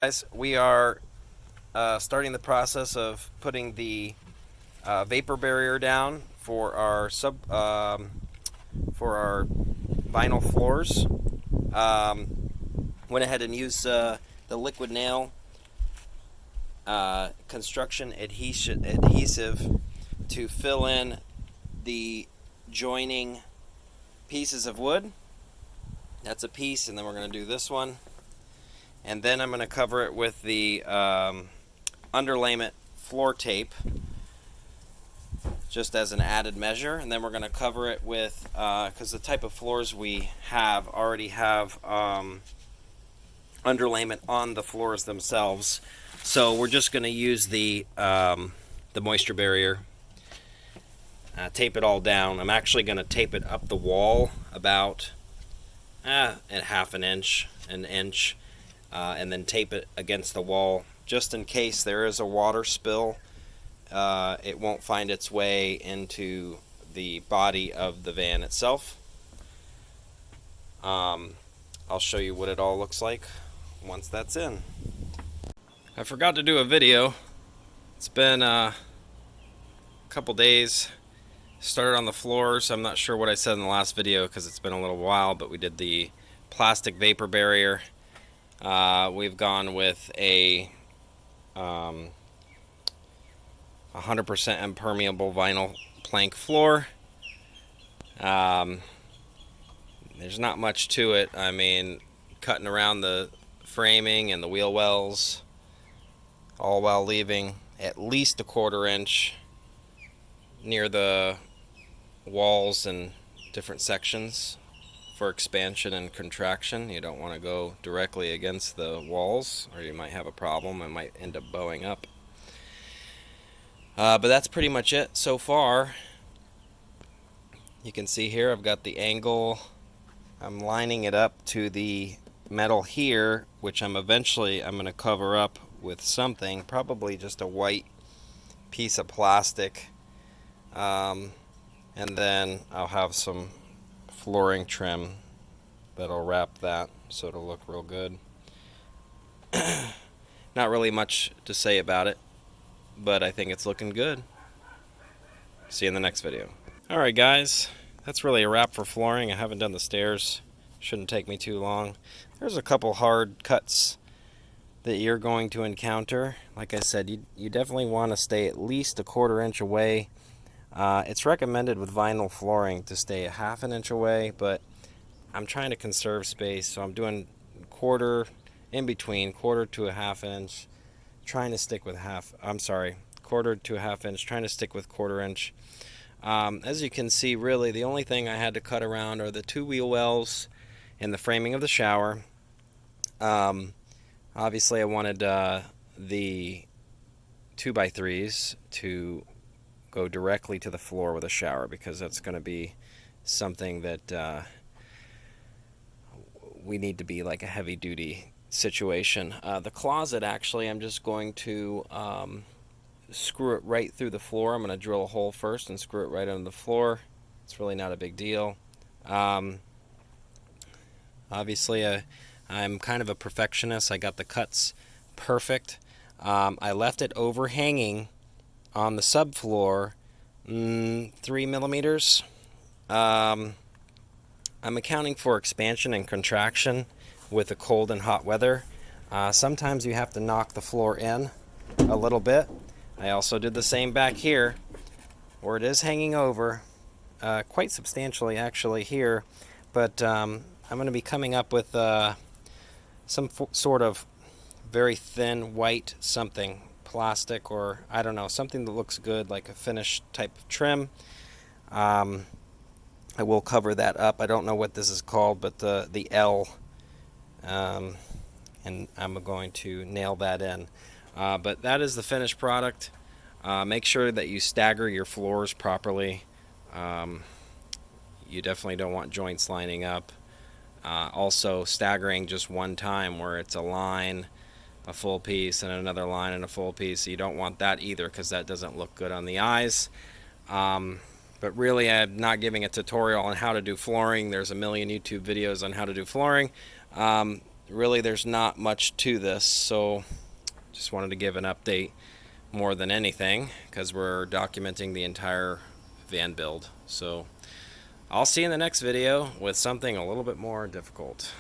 Guys, we are starting the process of putting the vapor barrier down for our for our vinyl floors. Went ahead and used the liquid nail construction adhesive to fill in the joining pieces of wood. That's a piece, and then we're going to do this one. And then I'm going to cover it with the underlayment floor tape, just as an added measure. And then we're going to cover it with, because the type of floors we have already have underlayment on the floors themselves. So we're just going to use the moisture barrier, tape it all down. I'm actually going to tape it up the wall about at half an inch, and then tape it against the wall just in case there is a water spill. It won't find its way into the body of the van itself. I'll show you what it all looks like once that's in. I forgot to do a video. It's been a couple days. Started on the floors. I'm not sure what I said in the last video because it's been a little while, but we did the plastic vapor barrier. We've gone with a 100% impermeable vinyl plank floor. There's not much to it. I mean, cutting around the framing and the wheel wells, all while leaving at least a 1/4 inch near the walls and different sections for expansion and contraction. You don't want to go directly against the walls, or you might have a problem and might end up bowing up. But that's pretty much it so far. You can see here I've got the angle. I'm lining it up to the metal here, which I'm going to cover up with something, probably just a white piece of plastic. And then I'll have some flooring trim that'll wrap that so it'll look real good. Not really much to say about it, but I think it's looking good. See you in the next video. Alright guys, that's really a wrap for flooring. I haven't done the stairs. Shouldn't take me too long. There's a couple hard cuts that you're going to encounter. Like I said, you definitely want to stay at least a 1/4 inch away. It's recommended with vinyl flooring to stay a half an inch away, but I'm trying to conserve space, so I'm doing in between, 1/4 to a half inch, trying to stick with 1/4 to a half inch, trying to stick with 1/4 inch. As you can see, really the only thing I had to cut around are the 2 wheel wells and the framing of the shower. Obviously I wanted the 2x3s to go directly to the floor with a shower, because that's going to be something that we need to be like a heavy duty situation. The closet, actually, I'm just going to screw it right through the floor. I'm going to drill a hole first and screw it right under the floor. It's really not a big deal. Obviously I'm kind of a perfectionist. I got the cuts perfect. I left it overhanging on the subfloor 3 millimeters. I'm accounting for expansion and contraction with the cold and hot weather. Sometimes you have to knock the floor in a little bit. I also did the same back here, where it is hanging over quite substantially actually here, but I'm going to be coming up with some sort of very thin white something, plastic, or I don't know, something that looks good, like a finished type of trim. I will cover that up. I don't know what this is called, but the L, and I'm going to nail that in. But that is the finished product. Make sure that you stagger your floors properly. You definitely don't want joints lining up. Also staggering just one time, where it's a line, a full piece, and another line and a full piece. You don't want that either, because that doesn't look good on the eyes. But really, I'm not giving a tutorial on how to do flooring. There's a million YouTube videos on how to do flooring. really there's not much to this, so just wanted to give an update more than anything because we're documenting the entire van build. So I'll see you in the next video with something a little bit more difficult.